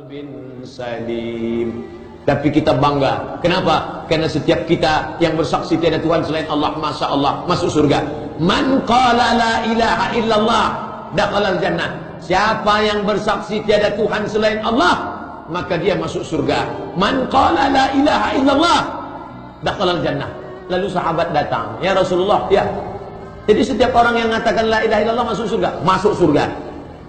qalbin salim. Tapi kita bangga. Kenapa? Karena setiap kita yang bersaksi tiada Tuhan selain Allah, masya Allah, masuk surga. Man qala la ilaha illallah dakhalal jannah. Siapa yang bersaksi tiada Tuhan selain Allah, maka dia masuk surga. Man qala la ilaha illallah dakhalal jannah. Lalu sahabat datang, ya Rasulullah, ya. Jadi setiap orang yang mengatakan la ilaha illallah masuk surga, masuk surga.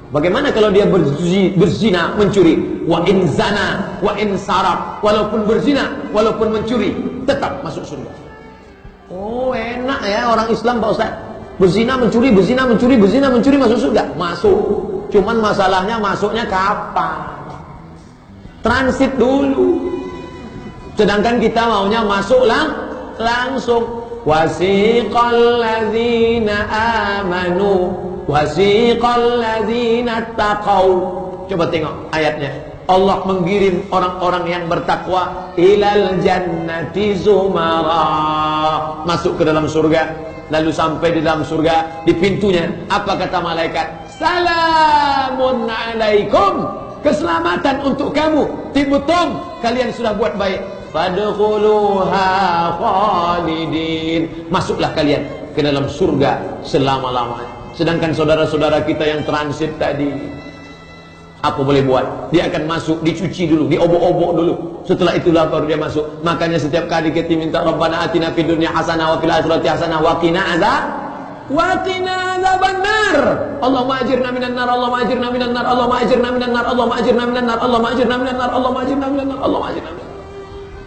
Bagaimana kalau dia berzina, mencuri? Wa in zana, wa in sarab. Walaupun berzina, walaupun mencuri, tetap masuk surga. Oh, enak ya orang Islam Pak Ustaz. Berzina, mencuri, berzina, mencuri, berzina, mencuri, masuk surga. Masuk. Cuman masalahnya masuknya kapan? Transit dulu. Sedangkan kita maunya masuk langsung. Wasiqal ladzina amanu wasiqal ladzina taqau. Coba tengok ayatnya. Allah mengirim orang-orang yang bertakwa ilal jannati zumara, masuk ke dalam surga. Lalu sampai di dalam surga, di pintunya apa kata malaikat? Salamun alaikum, keselamatan untuk kamu, tibutum, kalian sudah buat baik. Fadkhuluha khalidin, masuklah kalian ke dalam surga selama-lamanya. Sedangkan saudara-saudara kita yang transit tadi, apa boleh buat? Dia akan masuk, dicuci dulu, diobok-obok dulu. Setelah itulah baru dia masuk. Makanya setiap kali kita minta Rabbana atina fid dunya hasanah wa fil akhirati hasanah wa qina adzabannar. Allahumma ajirna minan nar, Allahumma ajirna minan nar, Allahumma ajirna minan nar, Allahumma ajirna minan nar, Allahumma ajirna minan nar, Allahumma ajirna minan nar, Allahumma ajirna minan nar.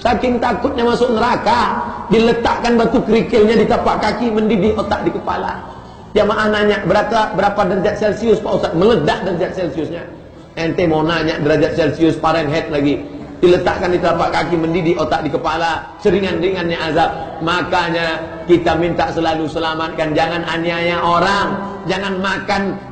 Saking takutnya masuk neraka, diletakkan batu kerikilnya di tapak kaki, mendidih otak di kepala. Jamaah nanya, berapa derajat Celcius Pak Ustaz? Meledak derajat Celciusnya. Ente mau nanya derajat Celcius Fahrenheit lagi. Diletakkan di tapak kaki, mendidih otak di kepala, seringan-ringannya azab. Makanya kita minta selalu selamatkan, jangan aniaya orang, jangan makan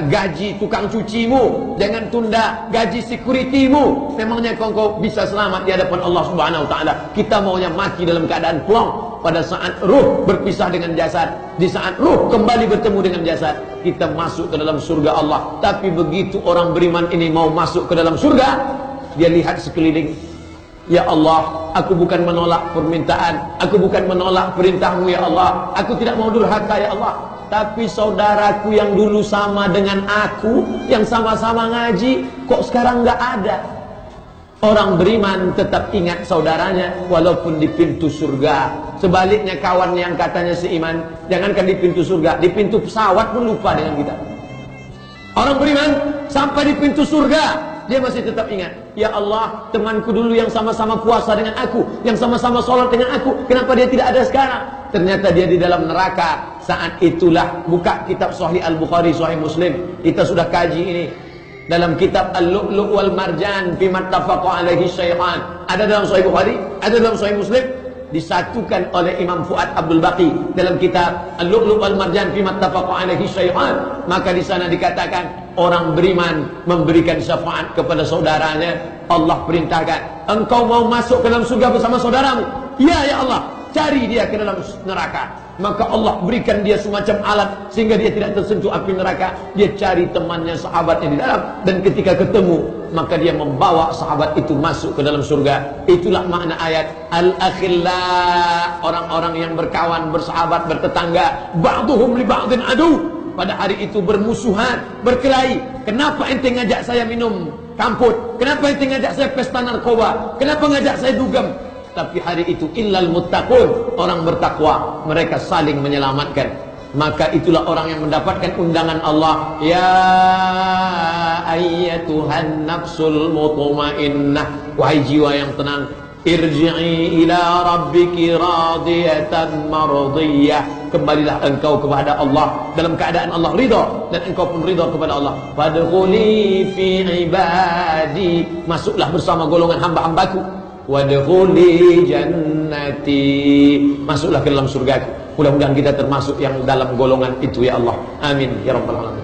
gaji tukang cucimu, jangan tunda gaji securitymu. Memangnya kau bisa selamat di hadapan Allah Subhanahu wa taala? Kita maunya mati dalam keadaan plong. Pada saat ruh berpisah dengan jasad, di saat ruh kembali bertemu dengan jasad, kita masuk ke dalam surga Allah. Tapi begitu orang beriman ini mau masuk ke dalam surga, dia lihat sekeliling. Ya Allah, aku bukan menolak permintaan, aku bukan menolak perintahmu ya Allah, aku tidak mau durhaka ya Allah. Tapi saudaraku yang dulu sama dengan aku, yang sama-sama ngaji, kok sekarang nggak ada. Orang beriman tetap ingat saudaranya walaupun di pintu surga. Sebaliknya kawan yang katanya seiman, jangankan di pintu surga, di pintu pesawat pun lupa dengan kita. Orang beriman sampai di pintu surga, dia masih tetap ingat. Ya Allah, temanku dulu yang sama-sama puasa dengan aku, yang sama-sama sholat dengan aku, kenapa dia tidak ada sekarang? Ternyata dia di dalam neraka. Saat itulah buka kitab Sahih Al-Bukhari, Sahih Muslim. Kita sudah kaji ini. Dalam kitab Al-Lu'lu' wal Marjan Fima Tafaqa alaihi Syaitan. Ada dalam Sahih Bukhari, ada dalam Sahih Muslim. Disatukan oleh Imam Fuad Abdul Baqi dalam kitab Al-Lu'lu' wal Marjan Fima Tafaqa alaihi Syaitan. Maka di sana dikatakan orang beriman memberikan syafaat kepada saudaranya. Allah perintahkan, engkau mau masuk ke dalam surga bersama saudaramu? Ya, ya Allah, cari dia ke dalam neraka. Maka Allah berikan dia semacam alat sehingga dia tidak tersentuh api neraka. Dia cari temannya, sahabatnya di dalam, dan ketika ketemu maka dia membawa sahabat itu masuk ke dalam surga. Itulah makna ayat al-akhilla, orang-orang yang berkawan, bersahabat, bertetangga. Ba'duhum li ba'din adu. Pada hari itu bermusuhan, berkelahi. Kenapa ente ngajak saya minum kamput? Kenapa ente ngajak saya pesta narkoba? Kenapa ngajak saya dugem? Tapi hari itu illal muttaqun, orang bertakwa, mereka saling menyelamatkan. Maka itulah orang yang mendapatkan undangan Allah. Ya ayyatuhan nafsul mutmainnah, wahai jiwa yang tenang, irji'i ila rabbiki radiyatan mardiyah, kembalilah engkau kepada Allah dalam keadaan Allah ridha dan engkau pun ridha kepada Allah. Fadkhuli fi ibadi, masuklah bersama golongan hamba-hambaku. Wadkhuli jannati, masuklah ke dalam surgaku. Mudah-mudahan kita termasuk yang dalam golongan itu ya Allah. Amin ya rabbal alamin.